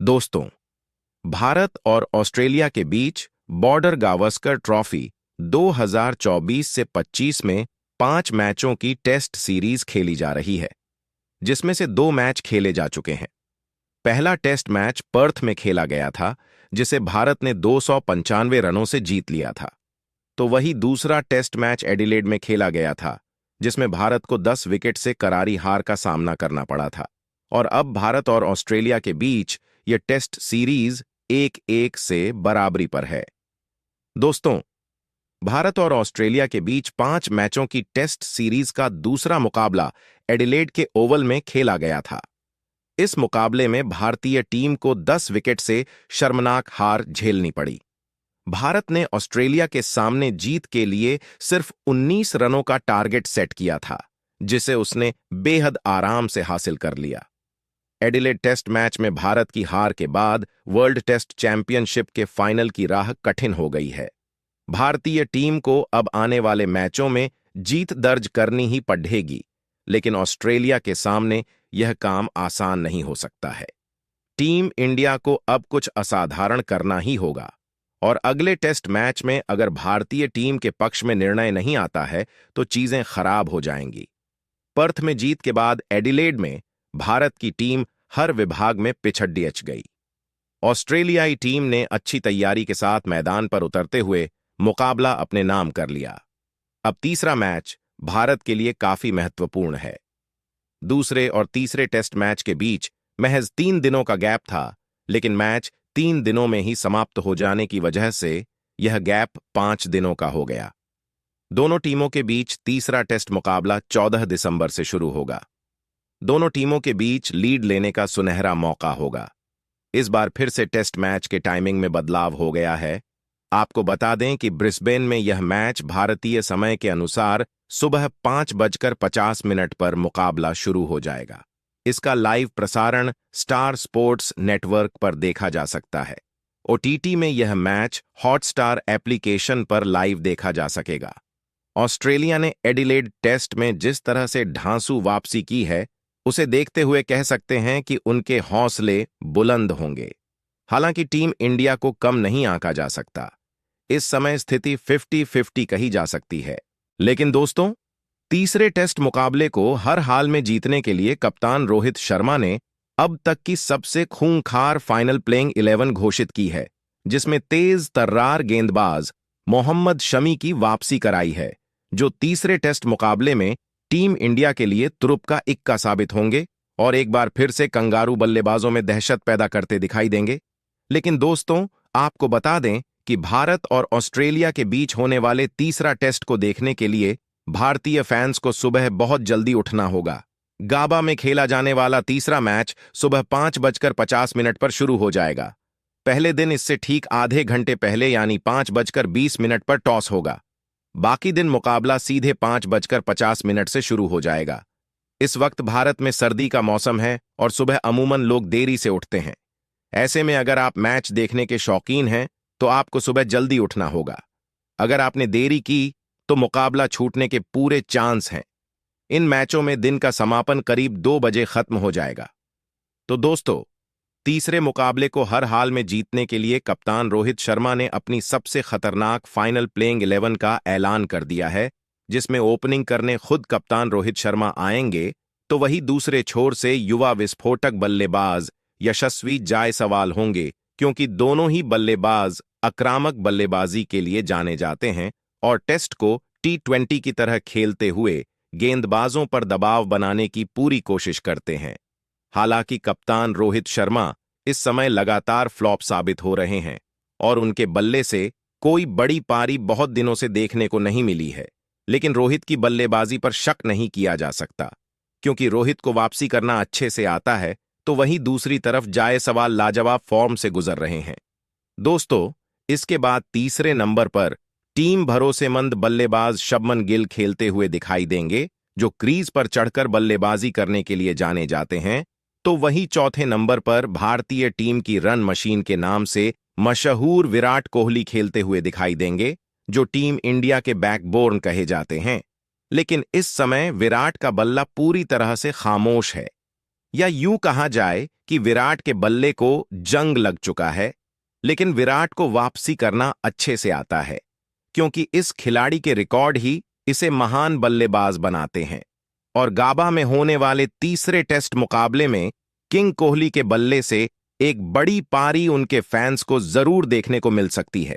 दोस्तों, भारत और ऑस्ट्रेलिया के बीच बॉर्डर गावस्कर ट्रॉफी 2024 से 25 में 5 मैचों की टेस्ट सीरीज खेली जा रही है, जिसमें से 2 मैच खेले जा चुके हैं। पहला टेस्ट मैच पर्थ में खेला गया था, जिसे भारत ने 295 रनों से जीत लिया था। तो वही दूसरा टेस्ट मैच एडिलेड में खेला गया था, जिसमें भारत को 10 विकेट से करारी हार का सामना करना पड़ा था। और अब भारत और ऑस्ट्रेलिया के बीच यह टेस्ट सीरीज 1-1 से बराबरी पर है। दोस्तों, भारत और ऑस्ट्रेलिया के बीच 5 मैचों की टेस्ट सीरीज का दूसरा मुकाबला एडिलेड के ओवल में खेला गया था। इस मुकाबले में भारतीय टीम को 10 विकेट से शर्मनाक हार झेलनी पड़ी। भारत ने ऑस्ट्रेलिया के सामने जीत के लिए सिर्फ 19 रनों का टारगेट सेट किया था, जिसे उसने बेहद आराम से हासिल कर लिया। एडिलेड टेस्ट मैच में भारत की हार के बाद वर्ल्ड टेस्ट चैंपियनशिप के फाइनल की राह कठिन हो गई है। भारतीय टीम को अब आने वाले मैचों में जीत दर्ज करनी ही पड़ेगी, लेकिन ऑस्ट्रेलिया के सामने यह काम आसान नहीं हो सकता है। टीम इंडिया को अब कुछ असाधारण करना ही होगा, और अगले टेस्ट मैच में अगर भारतीय टीम के पक्ष में निर्णय नहीं आता है तो चीजें खराब हो जाएंगी। पर्थ में जीत के बाद एडिलेड में भारत की टीम हर विभाग में पिछड़ गई। ऑस्ट्रेलियाई टीम ने अच्छी तैयारी के साथ मैदान पर उतरते हुए मुकाबला अपने नाम कर लिया। अब तीसरा मैच भारत के लिए काफी महत्वपूर्ण है। दूसरे और तीसरे टेस्ट मैच के बीच महज 3 दिनों का गैप था, लेकिन मैच 3 दिनों में ही समाप्त हो जाने की वजह से यह गैप 5 दिनों का हो गया। दोनों टीमों के बीच तीसरा टेस्ट मुकाबला 14 दिसंबर से शुरू होगा। दोनों टीमों के बीच लीड लेने का सुनहरा मौका होगा। इस बार फिर से टेस्ट मैच के टाइमिंग में बदलाव हो गया है। आपको बता दें कि ब्रिस्बेन में यह मैच भारतीय समय के अनुसार सुबह 5:50 पर मुकाबला शुरू हो जाएगा। इसका लाइव प्रसारण स्टार स्पोर्ट्स नेटवर्क पर देखा जा सकता है। ओटीटी में यह मैच हॉटस्टार एप्लीकेशन पर लाइव देखा जा सकेगा। ऑस्ट्रेलिया ने एडिलेड टेस्ट में जिस तरह से ढांसू वापसी की है, उसे देखते हुए कह सकते हैं कि उनके हौसले बुलंद होंगे। हालांकि टीम इंडिया को कम नहीं आंका जा सकता। इस समय स्थिति 50-50 कही जा सकती है। लेकिन दोस्तों, तीसरे टेस्ट मुकाबले को हर हाल में जीतने के लिए कप्तान रोहित शर्मा ने अब तक की सबसे खूंखार फाइनल प्लेइंग 11 घोषित की है, जिसमें तेज तर्रार गेंदबाज मोहम्मद शमी की वापसी कराई है, जो तीसरे टेस्ट मुकाबले में टीम इंडिया के लिए तुरुप का इक्का साबित होंगे और एक बार फिर से कंगारू बल्लेबाजों में दहशत पैदा करते दिखाई देंगे। लेकिन दोस्तों, आपको बता दें कि भारत और ऑस्ट्रेलिया के बीच होने वाले तीसरा टेस्ट को देखने के लिए भारतीय फैंस को सुबह बहुत जल्दी उठना होगा। गाबा में खेला जाने वाला तीसरा मैच सुबह 5:50 पर शुरू हो जाएगा। पहले दिन इससे ठीक आधे घंटे पहले यानी 5:20 पर टॉस होगा। बाकी दिन मुकाबला सीधे 5:50 से शुरू हो जाएगा। इस वक्त भारत में सर्दी का मौसम है और सुबह अमूमन लोग देरी से उठते हैं। ऐसे में अगर आप मैच देखने के शौकीन हैं तो आपको सुबह जल्दी उठना होगा। अगर आपने देरी की तो मुकाबला छूटने के पूरे चांस हैं। इन मैचों में दिन का समापन करीब 2 बजे खत्म हो जाएगा। तो दोस्तों, तीसरे मुकाबले को हर हाल में जीतने के लिए कप्तान रोहित शर्मा ने अपनी सबसे खतरनाक फाइनल प्लेइंग 11 का ऐलान कर दिया है, जिसमें ओपनिंग करने खुद कप्तान रोहित शर्मा आएंगे, तो वही दूसरे छोर से युवा विस्फोटक बल्लेबाज यशस्वी जायसवाल होंगे, क्योंकि दोनों ही बल्लेबाज आक्रामक बल्लेबाजी के लिए जाने जाते हैं और टेस्ट को T20 की तरह खेलते हुए गेंदबाजों पर दबाव बनाने की पूरी कोशिश करते हैं। हालांकि कप्तान रोहित शर्मा इस समय लगातार फ्लॉप साबित हो रहे हैं और उनके बल्ले से कोई बड़ी पारी बहुत दिनों से देखने को नहीं मिली है। लेकिन रोहित की बल्लेबाजी पर शक नहीं किया जा सकता, क्योंकि रोहित को वापसी करना अच्छे से आता है, तो वहीं दूसरी तरफ जायसवाल लाजवाब फॉर्म से गुजर रहे हैं। दोस्तों, इसके बाद तीसरे नंबर पर टीम भरोसेमंद बल्लेबाज शुभमन गिल खेलते हुए दिखाई देंगे, जो क्रीज पर चढ़कर बल्लेबाजी करने के लिए जाने जाते हैं। तो वहीं चौथे नंबर पर भारतीय टीम की रन मशीन के नाम से मशहूर विराट कोहली खेलते हुए दिखाई देंगे, जो टीम इंडिया के बैकबोन कहे जाते हैं। लेकिन इस समय विराट का बल्ला पूरी तरह से खामोश है, या यूं कहा जाए कि विराट के बल्ले को जंग लग चुका है, लेकिन विराट को वापसी करना अच्छे से आता है, क्योंकि इस खिलाड़ी के रिकॉर्ड ही इसे महान बल्लेबाज बनाते हैं। और गाबा में होने वाले तीसरे टेस्ट मुकाबले में किंग कोहली के बल्ले से एक बड़ी पारी उनके फैंस को जरूर देखने को मिल सकती है।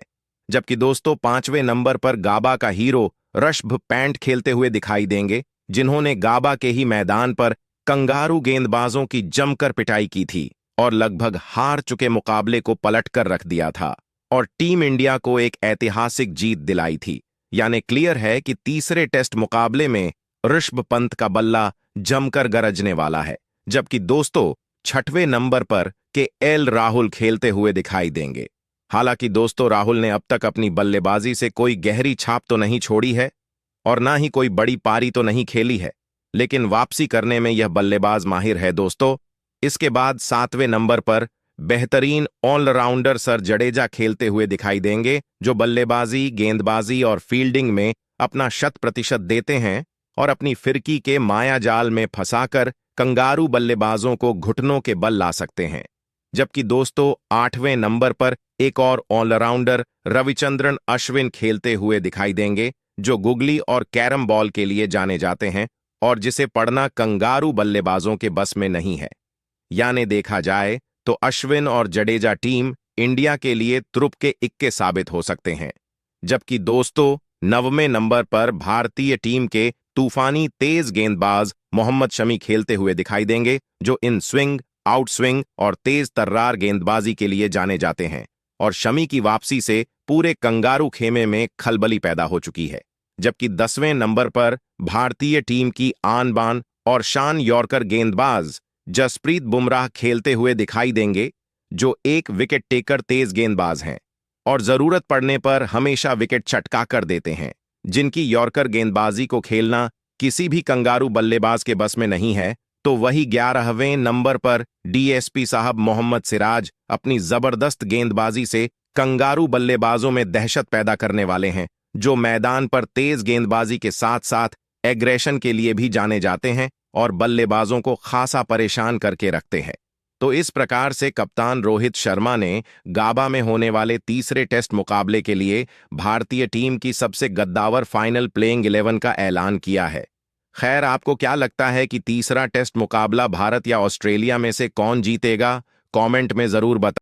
जबकि दोस्तों 5वें नंबर पर गाबा का हीरो ऋषभ पंत खेलते हुए दिखाई देंगे, जिन्होंने गाबा के ही मैदान पर कंगारू गेंदबाजों की जमकर पिटाई की थी और लगभग हार चुके मुकाबले को पलटकर रख दिया था और टीम इंडिया को एक ऐतिहासिक जीत दिलाई थी। यानी क्लियर है कि तीसरे टेस्ट मुकाबले में ऋषभ पंत का बल्ला जमकर गरजने वाला है। जबकि दोस्तों 6वें नंबर पर केएल राहुल खेलते हुए दिखाई देंगे। हालांकि दोस्तों राहुल ने अब तक अपनी बल्लेबाजी से कोई गहरी छाप तो नहीं छोड़ी है और ना ही कोई बड़ी पारी तो नहीं खेली है, लेकिन वापसी करने में यह बल्लेबाज माहिर है दोस्तों। इसके बाद 7वें नंबर पर बेहतरीन ऑलराउंडर सर जडेजा खेलते हुए दिखाई देंगे, जो बल्लेबाजी, गेंदबाजी और फील्डिंग में अपना 100% देते हैं और अपनी फिरकी के मायाजाल में फंसाकर कंगारू बल्लेबाजों को घुटनों के बल ला सकते हैं। जबकि दोस्तों 8वें नंबर पर एक और ऑलराउंडर रविचंद्रन अश्विन खेलते हुए दिखाई देंगे, जो गुगली और कैरम बॉल के लिए जाने जाते हैं और जिसे पढ़ना कंगारू बल्लेबाजों के बस में नहीं है। यानी देखा जाए तो अश्विन और जडेजा टीम इंडिया के लिए तुरुप के इक्के साबित हो सकते हैं। जबकि दोस्तों 9वें नंबर पर भारतीय टीम के तूफानी तेज गेंदबाज मोहम्मद शमी खेलते हुए दिखाई देंगे, जो इन स्विंग, आउट स्विंग और तेज तर्रार गेंदबाजी के लिए जाने जाते हैं और शमी की वापसी से पूरे कंगारू खेमे में खलबली पैदा हो चुकी है। जबकि 10वें नंबर पर भारतीय टीम की आन बान और शान यॉर्कर गेंदबाज जसप्रीत बुमराह खेलते हुए दिखाई देंगे, जो एक विकेट टेकर तेज गेंदबाज हैं और जरूरत पड़ने पर हमेशा विकेट चटका कर देते हैं, जिनकी यॉर्कर गेंदबाजी को खेलना किसी भी कंगारू बल्लेबाज के बस में नहीं है। तो वही 11वें नंबर पर डीएसपी साहब मोहम्मद सिराज अपनी जबरदस्त गेंदबाजी से कंगारू बल्लेबाजों में दहशत पैदा करने वाले हैं, जो मैदान पर तेज गेंदबाजी के साथ साथ एग्रेशन के लिए भी जाने जाते हैं और बल्लेबाजों को खासा परेशान करके रखते हैं। तो इस प्रकार से कप्तान रोहित शर्मा ने गाबा में होने वाले तीसरे टेस्ट मुकाबले के लिए भारतीय टीम की सबसे गद्दावर फाइनल प्लेइंग 11 का ऐलान किया है। खैर, आपको क्या लगता है कि तीसरा टेस्ट मुकाबला भारत या ऑस्ट्रेलिया में से कौन जीतेगा? कमेंट में जरूर बताएं।